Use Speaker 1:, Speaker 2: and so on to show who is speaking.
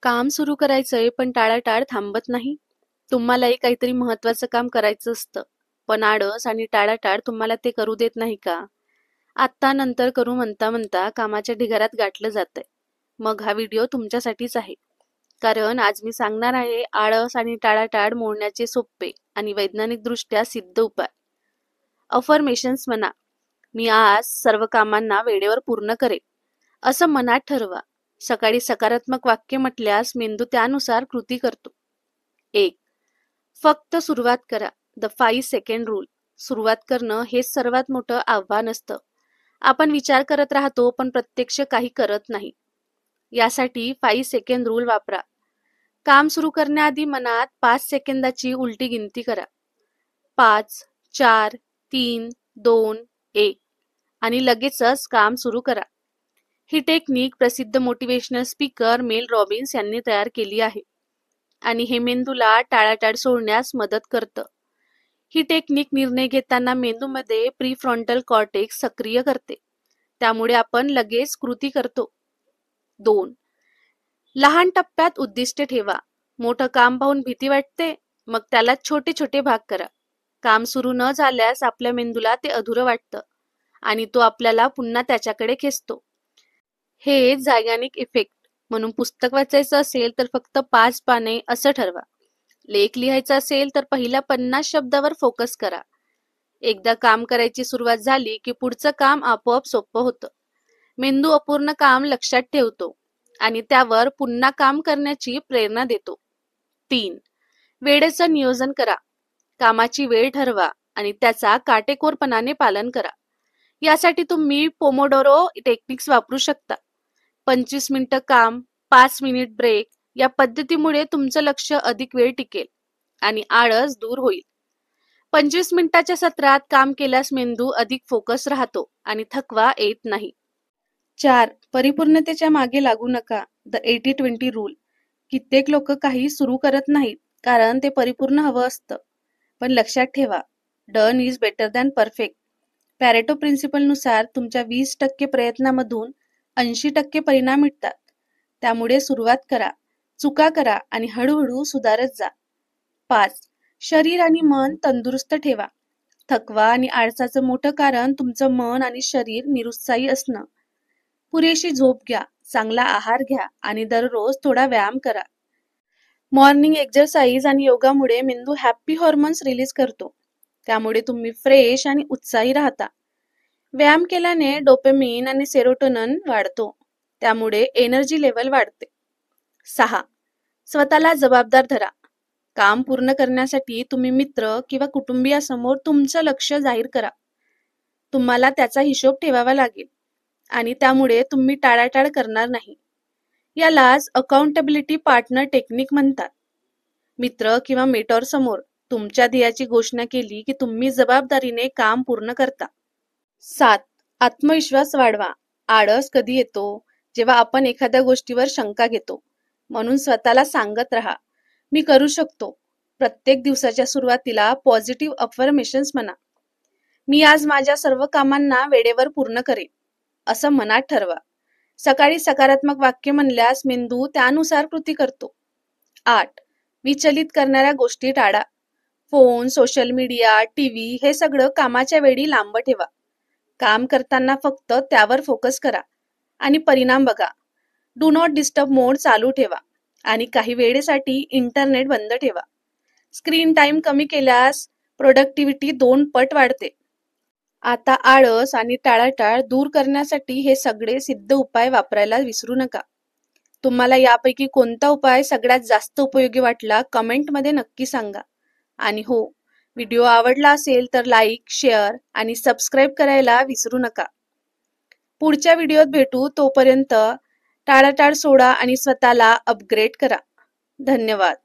Speaker 1: काम सुरू करायचंय पण टाळाटाळ थांबत नाही. तुम्हालाही काहीतरी महत्वाचं काम करायचं असतं, पण आळस आणि टाळाटाळ तुम्हाला ते करू देत नाही का? आत्ता नंतर करू म्हणता म्हणता कामाच्या ढिगाऱ्यात गाठलं जातंय. मग हा व्हिडिओ तुमच्यासाठीच आहे. कारण आज मी सांगणार आहे आळस आणि टाळाटाळ मोडण्याचे सोपे आणि वैज्ञानिकदृष्ट्या सिद्ध उपाय. अफर्मेशन्स म्हणा. मी आज सर्व कामांना वेळेवर पूर्ण करेन असं मनात ठरवा. सकाळी सकारात्मक वाक्य म्हटल्यास मेंदू त्यानुसार कृती करतो. 1. फक्त सुरुवात करा. The 5 second rule. सुरुवात करणं हेच सर्वात मोठं आव्हान असतं. आपण विचार करत राहतो पण प्रत्यक्ष काही करत नाही. यासाठी 5 सेकंड रूल वापरा. काम सुरू करण्याआधी मनात 5 सेकंदाची उलटी गिनती करा. 5, 4, 3, 2, 1 आणि लगेचच काम सुरू करा. ही टेक्निक प्रसिद्ध मोटिवेशनल स्पीकर मेल रॉबिन्स यांनी तयार केली आहे आणि हे मेंदूला टाळाटाळ सोडण्यास मदत करतं. ही टेक्निक निर्णय घेताना मेंदूमध्ये प्रीफ्रंटल कॉर्टेक्स सक्रिय करते, त्यामुळे आपण लगेच कृती करतो. 2. लहान टप्प्यात उद्दिष्ट ठेवा. मोठं काम पाहून भीती वाटते, मग त्याला छोटे छोटे भाग करा. काम सुरू न झाल्यास आपल्या मेंदूला ते अधुरं वाटतं आणि तो आपल्याला पुन्हा त्याच्याकडे खेचतो. हे झायगानिक इफेक्ट. म्हणून पुस्तक वाचायचं असेल तर फक्त 5 पाने असं ठरवा. लेख लिहायचा असेल तर पहिल्या 50 शब्दावर फोकस करा. एकदा काम करायची सुरुवात झाली की पुढचं काम आपोआप सोपं होतं. मेंदू अपूर्ण काम लक्षात ठेवतो आणि त्यावर पुन्हा काम करण्याची प्रेरणा देतो. 3. वेळेचं नियोजन करा. कामाची वेळ ठरवा आणि त्याचा काटेकोरपणाने पालन करा. यासाठी तुम्ही पोमोडोरो टेक्निक्स वापरू शकता. 25 मिनिटं काम, 5 मिनिट ब्रेक. या पद्धतीमुळे तुमचं लक्ष अधिक वेळ टिकेल आणि आळस दूर होईल. 25 मिनिटाच्या सत्रात काम केल्यास मेंदू अधिक फोकस राहतो आणि थकवा येत नाही. 4. परिपूर्णतेच्या मागे लागू नका. The 80-20 rule. कित्येक लोक काही सुरू करत नाहीत कारण ते परिपूर्ण हवं असतं. पण लक्षात ठेवा, done is better than perfect. Pareto principle नुसार तुमच्या 20% प्रयत्नामधून 80% परिणाम मिळतात. त्यामुळे सुरुवात करा, चुका करा आणि हळूहळू सुधारत जा. 5. शरीर आणि मन तंदुरुस्त ठेवा. थकवा आणि आळसाचं मोठं कारण तुमचं मन आणि शरीर निरुत्साही असणं. पुरेशी झोप घ्या, चांगला आहार घ्या आणि दररोज थोडा व्यायाम करा. मॉर्निंग एक्सरसाइज आणि योगामुळे मेंदू हॅपी हॉर्मोन्स रिलीज करतो. त्यामुळे तुम्ही फ्रेश आणि उत्साही राहता. व्यायाम केल्याने डोपामिन आणि सेरोटोनिन वाढतो. त्यामुळे एनर्जी लेवल वाढते. 6. स्वतःला जबाबदार धरा. काम पूर्ण करण्यासाठी तुम्ही मित्र किंवा कुटुंबियासमोर तुमचं लक्ष जाहीर करा. तुम्हाला त्याचा हिशोब ठेवावा लागेल आणि त्यामुळे तुम्ही टाळाटाळ करणार नाही. यालाच अकाउंटेबिलिटी पार्टनर टेक्निक म्हणतात. मित्र किंवा मेंटॉर समोर तुमच्या ध्येयाची घोषणा केली की तुम्ही जबाबदारीने काम पूर्ण करता. 7. आत्मविश्वास वाढवा. आळस कधी येतो? जेव्हा आपण एखाद्या गोष्टीवर शंका घेतो. म्हणून स्वतःला सांगत राहा, मी करू शकतो. प्रत्येक दिवसाच्या सुरुवातीला पॉझिटिव्ह अफर्मेशन्स म्हणा. मी आज माझ्या सर्व कामांना वेळेवर पूर्ण करेन असं मनात ठरवा. सकाळी सकारात्मक वाक्य म्हणल्यास मेंदू त्यानुसार कृती करतो. 8. विचलित करणाऱ्या गोष्टी टाळा. फोन, सोशल मीडिया, टीव्ही हे सगळं कामाच्या वेळी लांब ठेवा. काम करताना फक्त त्यावर फोकस करा आणि परिणाम बघा. डू नॉट डिस्टर्ब मोड चालू ठेवा आणि काही वेळेसाठी इंटरनेट बंद ठेवा. स्क्रीन टाइम कमी केल्यास प्रोडक्टिव्हिटी 2 पट वाढते. आता आळस आणि टाळाटाळ दूर करण्यासाठी हे सगळे सिद्ध उपाय वापरायला विसरू नका. तुम्हाला यापैकी कोणता उपाय सगळ्यात जास्त उपयोगी वाटला कमेंटमध्ये नक्की सांगा. आणि हो, व्हिडिओ आवडला असेल तर लाईक, शेअर आणि सबस्क्राईब करायला विसरू नका. पुढच्या व्हिडिओत भेटू. तोपर्यंत टाळाटाळ सोडा आणि स्वतःला अपग्रेड करा. धन्यवाद.